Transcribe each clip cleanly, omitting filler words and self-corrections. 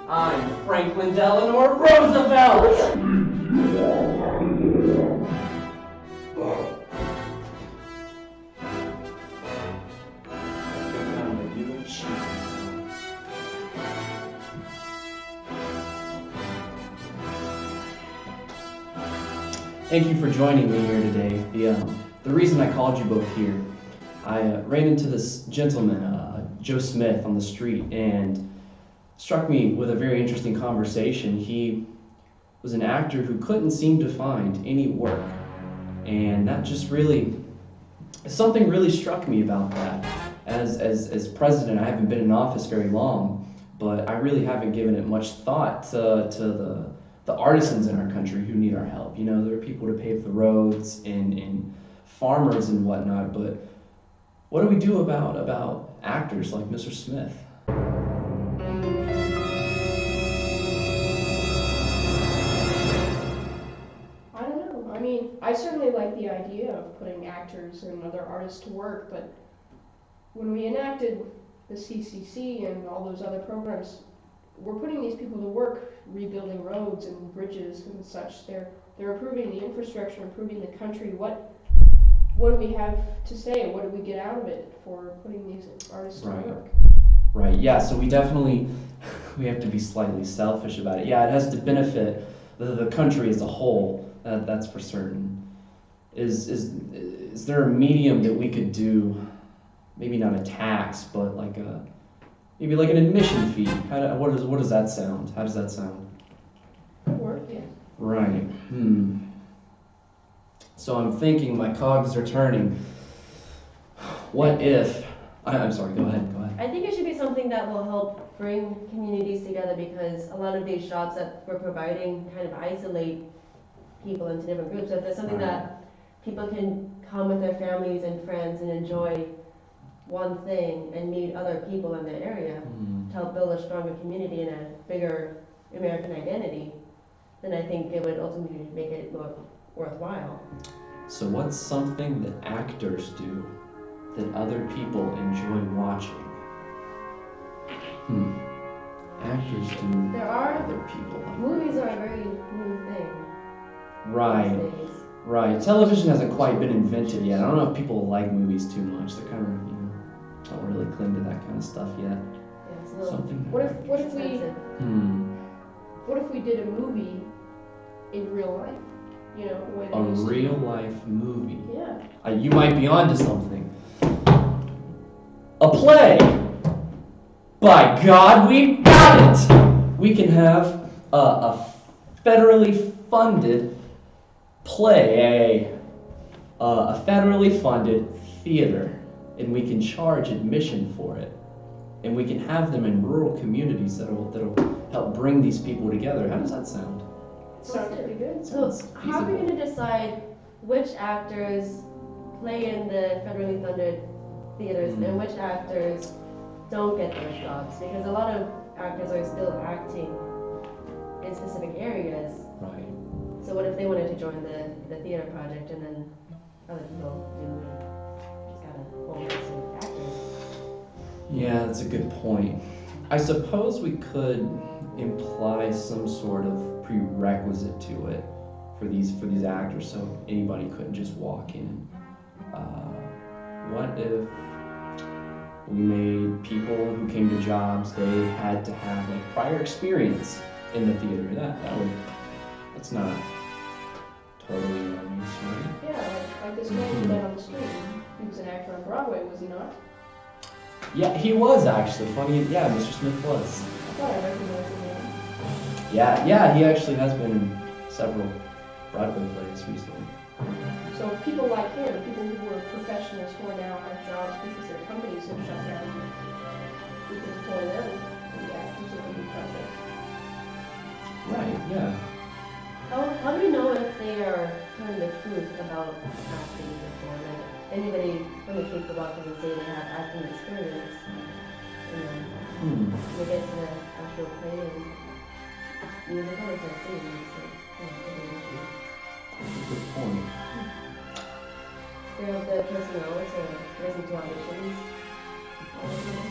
I'm Franklin Delano Roosevelt! Thank you for joining me here today. The reason I called you both here, I ran into this gentleman, Joe Smith, on the street, and struck me with a very interesting conversation. He was an actor who couldn't seem to find any work, and that just really, something really struck me about that. As president, I haven't been in office very long, but I really haven't given it much thought to the artisans in our country who need our help. You know, there are people to pave the roads and farmers and whatnot, but what do we do about actors like Mr. Smith? I don't know. I mean, I certainly like the idea of putting actors and other artists to work, but when we enacted the CCC and all those other programs, we're putting these people to work rebuilding roads and bridges and such. They're improving the infrastructure, improving the country. What do we have to say? What do we get out of it for putting these artists to work? Right. Yeah. So we have to be slightly selfish about it. Yeah, it has to benefit the country as a whole. That's for certain. Is there a medium that we could do? Maybe not a tax, but maybe like an admission fee. What does that sound? How does that sound? Could work, yeah. Right. So I'm thinking, my cogs are turning. What if? I'm sorry. Go ahead. I think it should be something that will help bring communities together, because a lot of these jobs that we're providing kind of isolate people into different groups. So if there's something that people can come with their families and friends and enjoy one thing and meet other people in the area to help build a stronger community and a bigger American identity, then I think it would ultimately make it more worthwhile. So what's something that actors do that other people enjoy watching? Actors do. There are other people. Movies are a very new thing. Right. These days. Right. Television hasn't quite been invented yet. I don't know if people like movies too much. They're kind of, don't really cling to that kind of stuff yet. Yeah, it's a little Something. What if we did a movie in real life? You know, the way A they used to. real life movie. Yeah. You might be onto something. A play. By God, we've got it. We can have a federally funded play, a federally funded theater, and we can charge admission for it, and we can have them in rural communities that'll help bring these people together. How does that sound? Sounds pretty good. So how are we going to decide which actors play in the federally funded theaters and which actors don't get those jobs? Because a lot of actors are still acting in specific areas. Right. So what if they wanted to join the theater project and then other people do? Just got a whole list of actors. Yeah, that's a good point. I suppose we could imply some sort of prerequisite to it for these actors, so anybody couldn't just walk in. What if we made people who came to jobs, they had to have prior experience in the theater? That's not totally erroneous, right? Yeah, like this man you met on the street. He was an actor on Broadway, was he not? Yeah, he was actually. Funny, yeah, Mr. Smith was. I thought I recognized him. Yeah, he actually has been in several Broadway plays recently. So people like him, people who were professionals who are now have jobs because their companies have shut down, we can employ them to be actors of the new project. Right, yeah. How do you know if they are telling the truth about acting before? Like anybody from the Cape Walk can say they have acting experience, and then they get to the actual play and musical is like singing. That's a good point. They have the personnel to listen to auditions.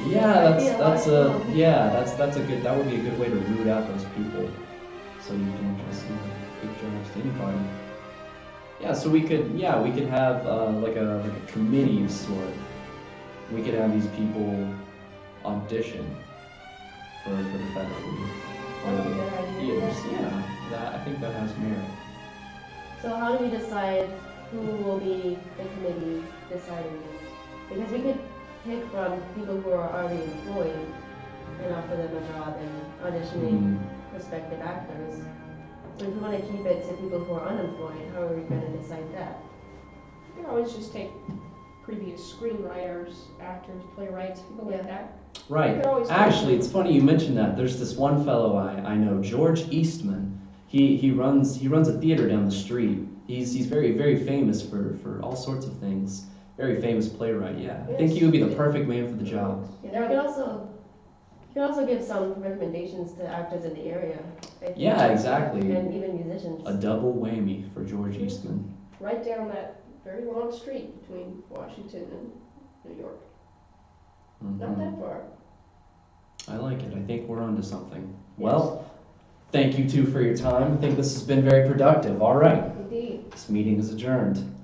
Yeah, That'd be a lot that's of a fun. yeah, that's a good, that would be a good way to root out those people, so you don't just give jobs to anybody. Yeah, so we could have like a committee of sort. We could have these people audition for the federal league. I like that idea. Yeah, that I think that has merit. So how do we decide who will be the committee deciding? Because we could pick from people who are already employed and offer them a job and auditioning prospective actors. So if we want to keep it to people who are unemployed, how are we going to decide that? You can always just take previous screenwriters, actors, playwrights, people like that. Right. You could always Actually, it's funny you mentioned that. There's this one fellow I know, George Eastman. He runs a theater down the street. He's very famous for all sorts of things. Very famous playwright. Yeah, I think he would be the perfect man for the job. Yeah, you can also give some recommendations to actors in the area. I think. Yeah, exactly. And even musicians. A double whammy for George Eastman. Right down that very long street between Washington and New York. Not that far. I like it. I think we're onto something. Well, thank you two for your time. I think this has been very productive. All right. Indeed. This meeting is adjourned.